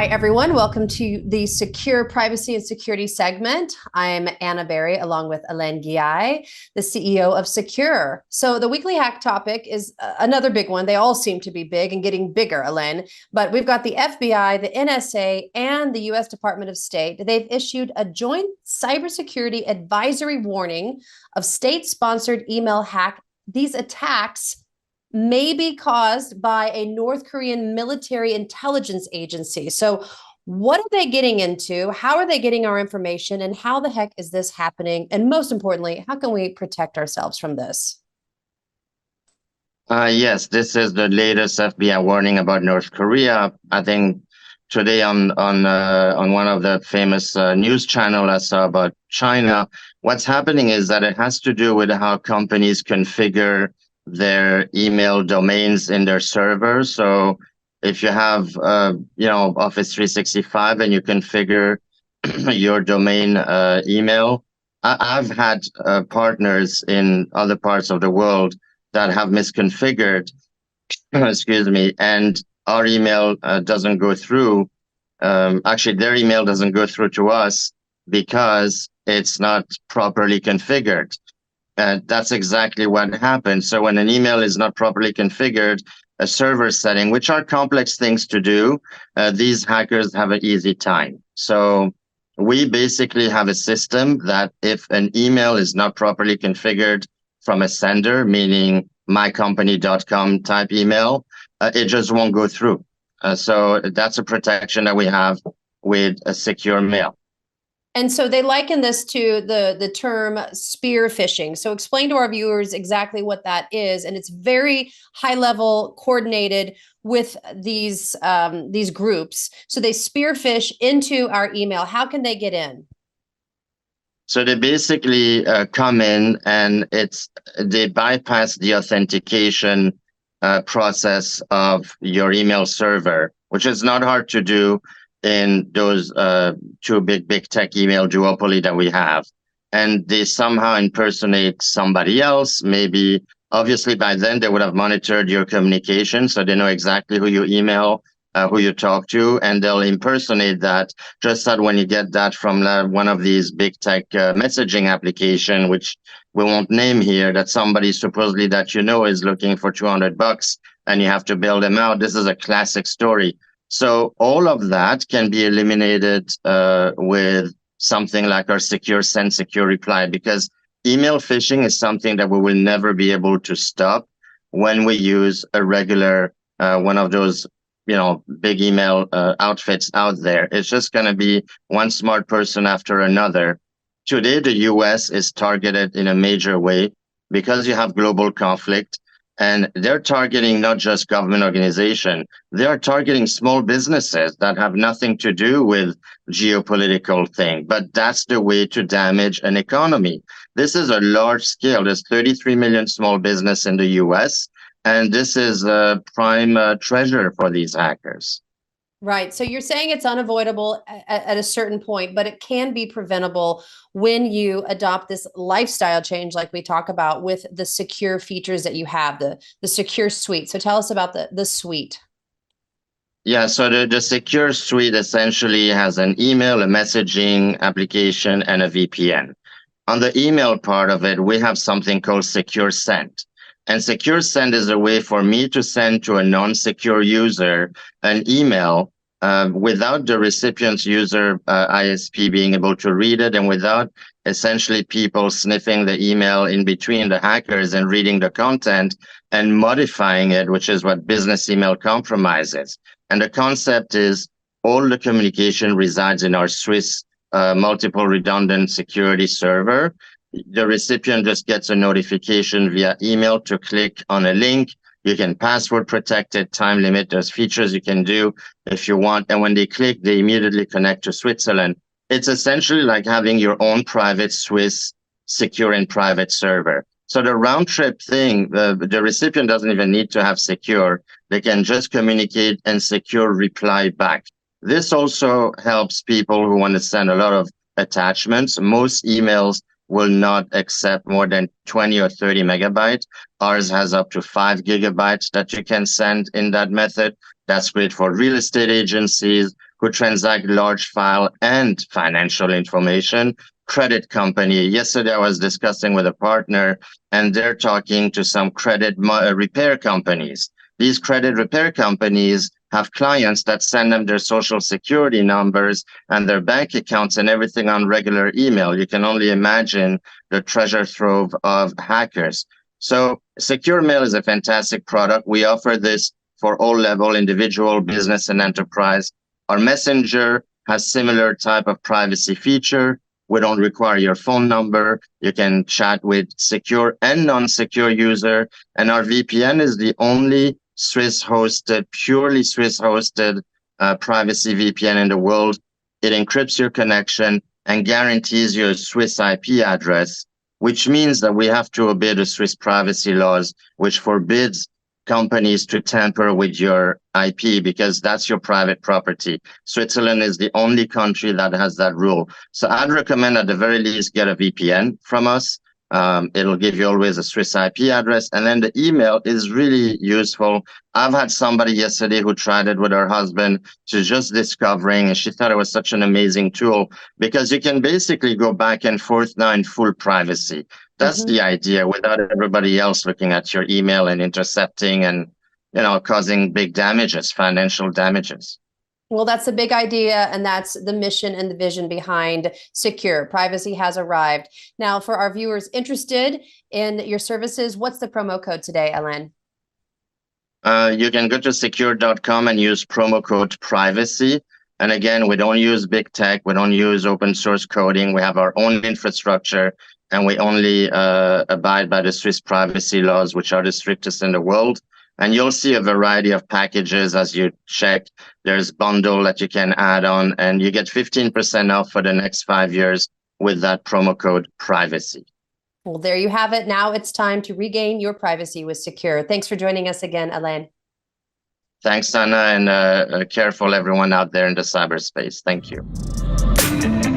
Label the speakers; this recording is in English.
Speaker 1: Hi, everyone. Welcome to the Secure Privacy and Security Segment. I'm Anna Berry, along with Alain Ghiai, the CEO of Sekur. So the weekly hack topic is another big one. They all seem to be big and getting bigger, Alain. But we've got the FBI, the NSA, and the U.S. Department of State. They've issued a joint cybersecurity advisory warning of state-sponsored email hack. These attacks may be caused by a North Korean military intelligence agency. So what are they getting into? How are they getting our information? And how the heck is this happening? And most importantly, how can we protect ourselves from this?
Speaker 2: Yes, this is the latest FBI warning about North Korea. I think today on one of the famous news channel I saw about China. What's happening is that it has to do with how companies configure their email domains in their servers. So if you have, Office 365 and you configure your domain email, I've had partners in other parts of the world that have misconfigured, excuse me, and our email doesn't go through. Actually, their email doesn't go through to us because it's not properly configured. That's exactly what happens. So when an email is not properly configured, a server setting, which are complex things to do, these hackers have an easy time. So we basically have a system that if an email is not properly configured from a sender, meaning mycompany.com type email, it just won't go through. So that's a protection that we have with a secure mail.
Speaker 1: And so they liken this to the term spear phishing. So explain to our viewers exactly what that is. And it's very high level coordinated with these groups. So they spear phish into our email. How can they get in?
Speaker 2: So they basically come in and they bypass the authentication process of your email server, which is not hard to do in those two big tech email duopoly that we have. And they somehow impersonate somebody else. Maybe, obviously, by then they would have monitored your communication, so they know exactly who you email, who you talk to, and they'll impersonate that. Just that when you get that from one of these big tech messaging application, which we won't name here, that somebody supposedly that is looking for $200 and you have to bail them out. This is a classic story. So all of that can be eliminated with something like our secure send, secure reply, because email phishing is something that we will never be able to stop when we use a regular one of those big email outfits out there. It's just going to be one smart person after another. Today, the US is targeted in a major way because you have global conflict. And they're targeting not just government organizations, they are targeting small businesses that have nothing to do with geopolitical thing. But that's the way to damage an economy. This is a large scale. There's 33 million small business in the US, and this is a prime treasure for these hackers.
Speaker 1: Right. So you're saying it's unavoidable at a certain point, but it can be preventable when you adopt this lifestyle change, like we talk about with the secure features that you have, the secure suite. So tell us about the suite.
Speaker 2: Yeah, so the secure suite essentially has an email, a messaging application, and a VPN. On the email part of it, we have something called Secure Send. And Secure Send is a way for me to send to a non-secure user an email without the recipient's user ISP being able to read it, and without essentially people sniffing the email in between the hackers and reading the content and modifying it, which is what business email compromises. And the concept is all the communication resides in our Swiss multiple redundant security server. The recipient just gets a notification via email to click on a link. You can password protect it, time limit. There's features you can do if you want. And when they click, they immediately connect to Switzerland. It's essentially like having your own private Swiss secure and private server. So the round trip thing, the recipient doesn't even need to have secure. They can just communicate and secure reply back. This also helps people who want to send a lot of attachments. Most emails will not accept more than 20 or 30 megabytes. Ours has up to 5 gigabytes that you can send in that method. That's great for real estate agencies who transact large file and financial information. Credit company. Yesterday, I was discussing with a partner, and they're talking to some credit repair companies. These credit repair companies have clients that send them their social security numbers and their bank accounts and everything on regular email. You can only imagine the treasure trove of hackers. So Secure Mail is a fantastic product. We offer this for all level, individual, business, and enterprise. Our messenger has similar type of privacy feature. We don't require your phone number. You can chat with secure and non-secure user. And our VPN is the only purely Swiss-hosted privacy VPN in the world. It encrypts your connection and guarantees you a Swiss IP address, which means that we have to obey the Swiss privacy laws, which forbids companies to tamper with your IP because that's your private property. Switzerland is the only country that has that rule. So I'd recommend at the very least get a VPN from us. It'll give you always a Swiss IP address. And then the email is really useful. I've had somebody yesterday who tried it with her husband. She's just discovering, and she thought it was such an amazing tool because you can basically go back and forth now in full privacy. That's the idea, without everybody else looking at your email and intercepting and, causing big damages, financial damages.
Speaker 1: Well, that's the big idea, and that's the mission and the vision behind Secure. Privacy has arrived. Now, for our viewers interested in your services, what's the promo code today, Alain?
Speaker 2: You can go to secure.com and use promo code privacy. And again, we don't use big tech. We don't use open source coding. We have our own infrastructure, and we only abide by the Swiss privacy laws, which are the strictest in the world. And you'll see a variety of packages as you check. There's bundle that you can add on, and you get 15% off for the next 5 years with that promo code privacy.
Speaker 1: Well, there you have it. Now it's time to regain your privacy with Secure. Thanks for joining us again, Alain.
Speaker 2: Thanks, Anna, and careful everyone out there in the cyberspace. Thank you.